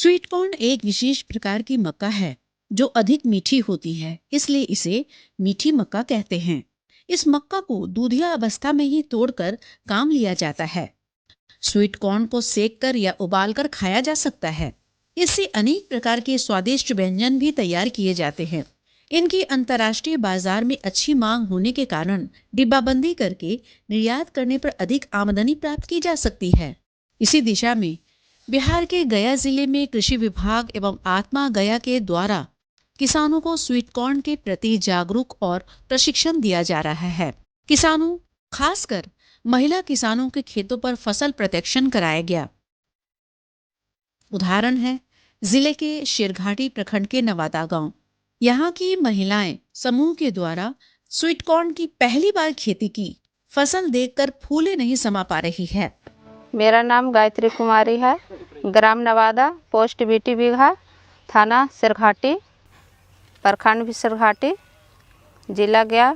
Sweet corn एक विशेष प्रकार की मक्का है जो अधिक मीठी होती है, इसलिए इसे मीठी मक्का कहते हैं। इस मक्का को दूधिया अवस्था में ही तोड़कर काम लिया जाता है। स्वीट कॉर्न को सेक कर या उबालकर खाया जा सकता है। इससे अनेक प्रकार के स्वादिष्ट व्यंजन भी तैयार किए जाते हैं। इनकी अंतर्राष्ट्रीय बाजार में अच्छी मांग होने के कारण डिब्बाबंदी करके निर्यात करने पर अधिक आमदनी प्राप्त की जा सकती है। इसी दिशा में बिहार के गया जिले में कृषि विभाग एवं आत्मा गया के द्वारा किसानों को स्वीट कॉर्न के प्रति जागरूक और प्रशिक्षण दिया जा रहा है। किसानों, खासकर महिला किसानों के खेतों पर फसल प्रत्यक्षण कराया गया। उदाहरण है जिले के शेरघाटी प्रखंड के नवादा गांव। यहाँ की महिलाएं समूह के द्वारा स्वीट कॉर्न की पहली बार खेती की। फसल देखकर फूले नहीं समा पा रही है। मेरा नाम गायत्री कुमारी है। ग्राम नवादा, पोस्ट बीटी बीघा, थाना शेरघाटी, प्रखंड भी शेरघाटी, जिला गया,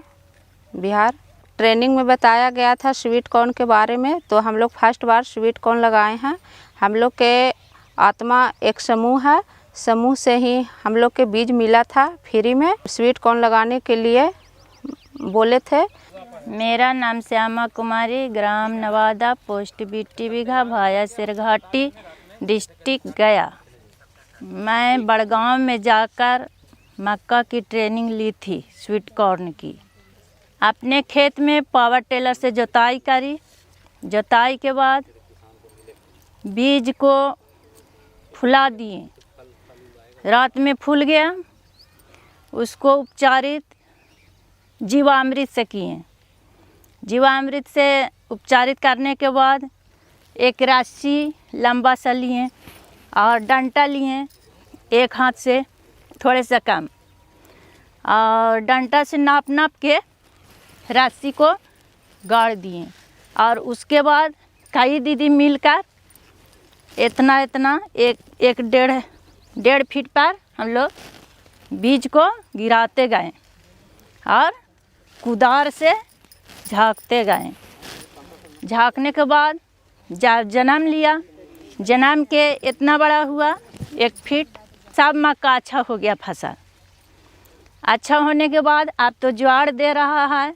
बिहार। ट्रेनिंग में बताया गया था स्वीट कॉर्न के बारे में, तो हम लोग फर्स्ट बार स्वीट कॉर्न लगाए हैं। हम लोग के आत्मा एक समूह है, समूह से ही हम लोग के बीज मिला था फ्री में। स्वीट कॉर्न लगाने के लिए बोले थे। मेरा नाम श्यामा कुमारी, ग्राम नवादा, पोस्ट बीटी बीघा, भाया शेरघाटी, डिस्ट्रिक्ट गया। मैं बड़गांव में जाकर मक्का की ट्रेनिंग ली थी स्वीट कॉर्न की। अपने खेत में पावर टेलर से जुताई करी। जुताई के बाद बीज को फुला दिए। रात में फूल गया, उसको उपचारित जीवामृत से किए। जीवामृत से उपचारित करने के बाद एक राशि लंबा सा लिए और डंटा लिए, एक हाथ से थोड़े से कम, और डंटा से नाप नाप के राशि को गाड़ दिए। और उसके बाद कई दीदी मिलकर इतना इतना एक डेढ़ फीट पर हम लोग बीज को गिराते गए और कुदार से झाँकते गए। झाँकने के बाद जन्म लिया। जन्म के इतना बड़ा हुआ, 1 फीट। सब मक्का अच्छा हो गया। फसल अच्छा होने के बाद अब तो ज्वार दे रहा है।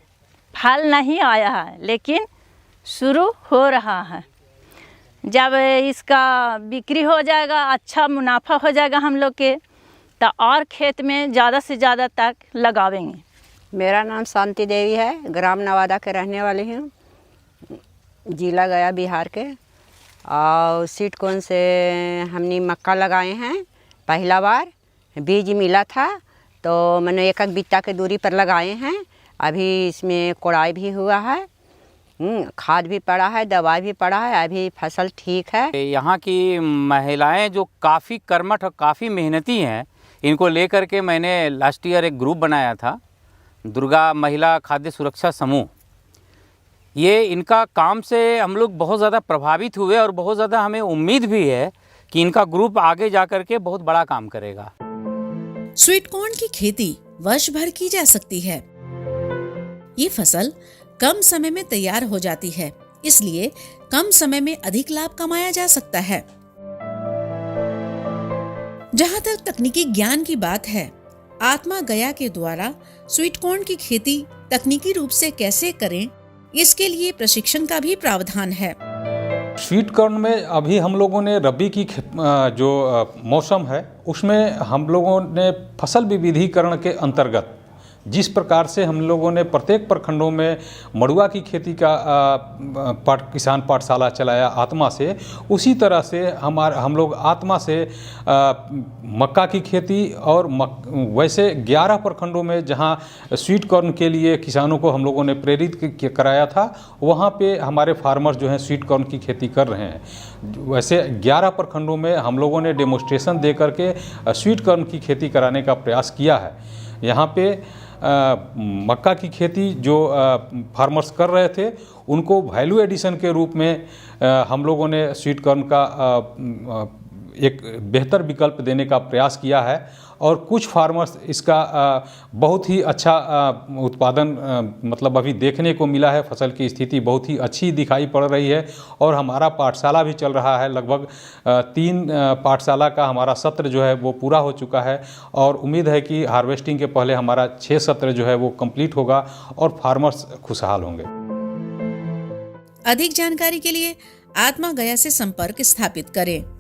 फल नहीं आया है लेकिन शुरू हो रहा है। जब इसका बिक्री हो जाएगा, अच्छा मुनाफा हो जाएगा हम लोग के, तो और खेत में ज़्यादा से ज़्यादा तक लगावेंगे। मेरा नाम शांति देवी है, ग्राम नवादा के रहने वाली हूँ, जिला गया, बिहार के। और स्वीट कॉर्न से हमने मक्का लगाए हैं। पहला बार बीज मिला था तो मैंने 1 बित्ता के दूरी पर लगाए हैं। अभी इसमें कोड़ाई भी हुआ है, खाद भी पड़ा है, दवाई भी पड़ा है। अभी फसल ठीक है। यहाँ की महिलाएं जो काफ़ी कर्मठ और काफ़ी मेहनती हैं, इनको लेकर के मैंने लास्ट ईयर एक ग्रुप बनाया था, दुर्गा महिला खाद्य सुरक्षा समूह। ये इनका काम से हम लोग बहुत ज़्यादा प्रभावित हुए और बहुत ज़्यादा हमें उम्मीद भी है कि इनका ग्रुप आगे जा कर के बहुत बड़ा काम करेगा। स्वीट कॉर्न की खेती वर्ष भर की जा सकती है। ये फसल कम समय में तैयार हो जाती है, इसलिए कम समय में अधिक लाभ कमाया जा सकता है। जहाँ तक तकनीकी ज्ञान की बात है, आत्मा गया के द्वारा स्वीट कॉर्न की खेती तकनीकी रूप से कैसे करें, इसके लिए प्रशिक्षण का भी प्रावधान है। स्वीट कॉर्न में अभी हम लोगों ने रबी की जो मौसम है उसमें हम लोगों ने फसल विविधीकरण के अंतर्गत जिस प्रकार से हम लोगों ने प्रत्येक प्रखंडों में मड़ुआ की खेती का किसान पाठशाला चलाया आत्मा से, उसी तरह से हम लोग आत्मा से मक्का की खेती और वैसे 11 प्रखंडों में जहां स्वीट कॉर्न के लिए किसानों को हम लोगों ने प्रेरित कराया था, वहां पे हमारे फार्मर्स जो हैं स्वीट कॉर्न की खेती कर रहे हैं। वैसे 11 प्रखंडों में हम लोगों ने डेमोस्ट्रेशन दे करके स्वीट कॉर्न की खेती कराने का प्रयास किया है। यहाँ पे मक्का की खेती जो फार्मर्स कर रहे थे, उनको वैल्यू एडिशन के रूप में हम लोगों ने स्वीट कॉर्न का एक बेहतर विकल्प देने का प्रयास किया है और कुछ फार्मर्स इसका बहुत ही अच्छा उत्पादन मतलब अभी देखने को मिला है। फसल की स्थिति बहुत ही अच्छी दिखाई पड़ रही है और हमारा पाठशाला भी चल रहा है। लगभग 3 पाठशाला का हमारा सत्र जो है वो पूरा हो चुका है और उम्मीद है कि हार्वेस्टिंग के पहले हमारा 6 सत्र जो है वो कंप्लीट होगा और फार्मर्स खुशहाल होंगे। अधिक जानकारी के लिए आत्मा गया से संपर्क स्थापित करें।